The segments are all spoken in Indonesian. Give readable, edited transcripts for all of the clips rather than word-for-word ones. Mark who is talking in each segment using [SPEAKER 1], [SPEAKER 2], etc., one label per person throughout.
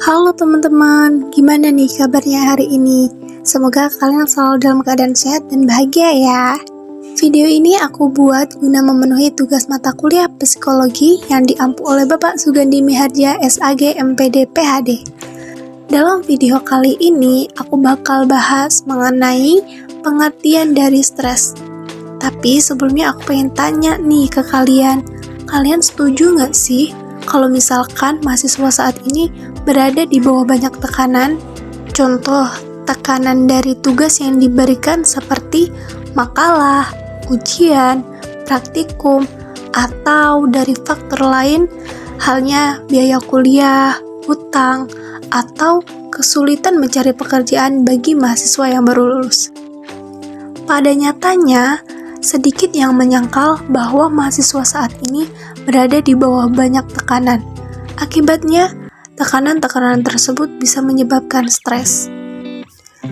[SPEAKER 1] Halo teman-teman, gimana nih kabarnya hari ini? Semoga kalian selalu dalam keadaan sehat dan bahagia ya. Video ini aku buat guna memenuhi tugas mata kuliah psikologi yang diampu oleh Bapak Sugandi Mihardja SAG MPD PhD. Dalam video kali ini, aku bakal bahas mengenai pengertian dari stres. Tapi sebelumnya aku pengen tanya nih ke kalian setuju nggak sih kalau misalkan mahasiswa saat ini berada di bawah banyak tekanan? Contoh, tekanan dari tugas yang diberikan seperti makalah, ujian, praktikum, atau dari faktor lain, halnya biaya kuliah, hutang, atau kesulitan mencari pekerjaan bagi mahasiswa yang baru lulus. Pada nyatanya, sedikit yang menyangkal bahwa mahasiswa saat ini berada di bawah banyak tekanan. Akibatnya, tekanan-tekanan tersebut bisa menyebabkan stres.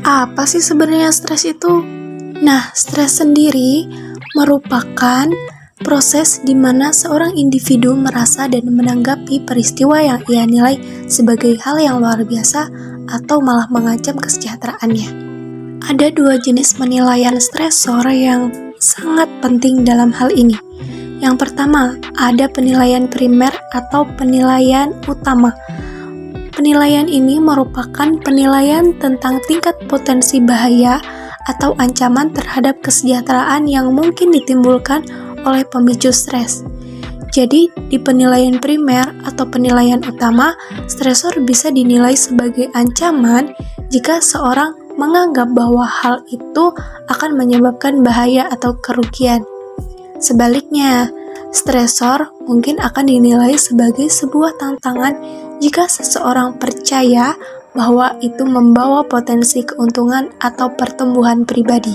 [SPEAKER 1] Apa sih sebenarnya stres itu? Nah, stres sendiri merupakan proses di mana seorang individu merasa dan menanggapi peristiwa yang ia nilai sebagai hal yang luar biasa atau malah mengancam kesejahteraannya. Ada dua jenis penilaian stresor yang sangat penting dalam hal ini. Yang pertama, ada penilaian primer atau penilaian utama. Penilaian ini merupakan penilaian tentang tingkat potensi bahaya atau ancaman terhadap kesejahteraan yang mungkin ditimbulkan oleh pemicu stres. Jadi, di penilaian primer atau penilaian utama, stresor bisa dinilai sebagai ancaman jika seorang menganggap bahwa hal itu akan menyebabkan bahaya atau kerugian. Sebaliknya, stresor mungkin akan dinilai sebagai sebuah tantangan jika seseorang percaya bahwa itu membawa potensi keuntungan atau pertumbuhan pribadi.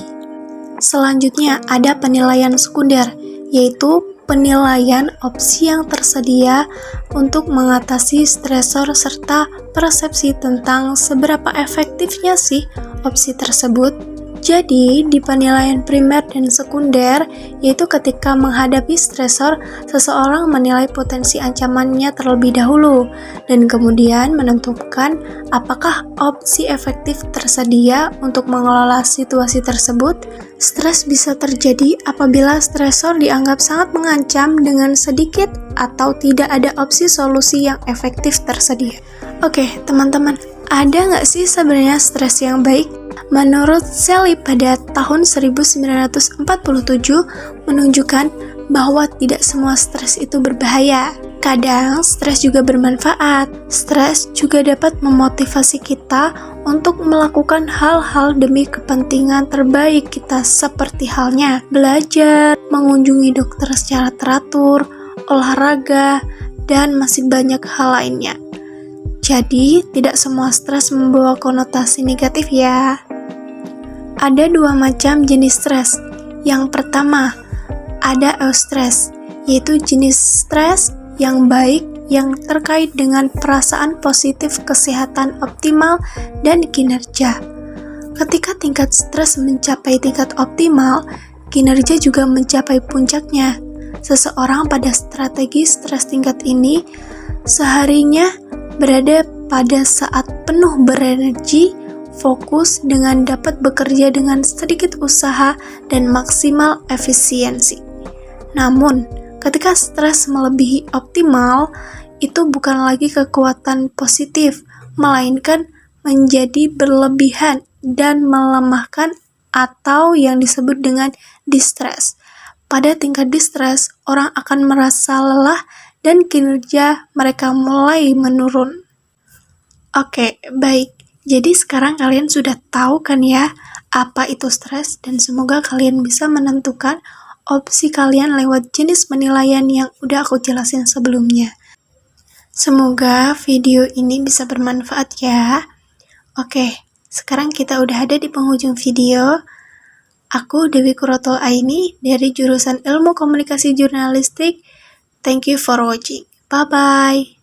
[SPEAKER 1] Selanjutnya, ada penilaian sekunder, yaitu penilaian opsi yang tersedia untuk mengatasi stresor serta persepsi tentang seberapa efektifnya sih opsi tersebut. Jadi, di penilaian primer dan sekunder, yaitu ketika menghadapi stresor, seseorang menilai potensi ancamannya terlebih dahulu, dan kemudian menentukan apakah opsi efektif tersedia untuk mengelola situasi tersebut. Stres bisa terjadi apabila stresor dianggap sangat mengancam dengan sedikit atau tidak ada opsi solusi yang efektif tersedia. Oke, teman-teman, ada nggak sih sebenarnya stres yang baik? Menurut Sally pada tahun 1947 menunjukkan bahwa tidak semua stres itu berbahaya. Kadang stres juga bermanfaat. Stres juga dapat memotivasi kita untuk melakukan hal-hal demi kepentingan terbaik kita, seperti halnya belajar, mengunjungi dokter secara teratur, olahraga, dan masih banyak hal lainnya. Jadi, tidak semua stres membawa konotasi negatif ya. Ada dua macam jenis stres. Yang pertama, ada eustress, yaitu jenis stres yang baik yang terkait dengan perasaan positif, kesehatan optimal, dan kinerja. Ketika tingkat stres mencapai tingkat optimal, kinerja juga mencapai puncaknya. Seseorang pada strategi stres tingkat ini seharinya berada pada saat penuh berenergi, fokus dengan dapat bekerja dengan sedikit usaha dan maksimal efisiensi. Namun, ketika stres melebihi optimal, itu bukan lagi kekuatan positif, melainkan menjadi berlebihan dan melemahkan atau yang disebut dengan distress. Pada tingkat distress, orang akan merasa lelah dan kinerja mereka mulai menurun. Oke, baik. Jadi sekarang kalian sudah tahu kan ya apa itu stres, dan semoga kalian bisa menentukan opsi kalian lewat jenis penilaian yang udah aku jelasin sebelumnya. Semoga video ini bisa bermanfaat ya. Oke, sekarang kita udah ada di penghujung video. Aku Dewi Kuroto Aini dari jurusan Ilmu Komunikasi Jurnalistik. Thank you for watching. Bye-bye.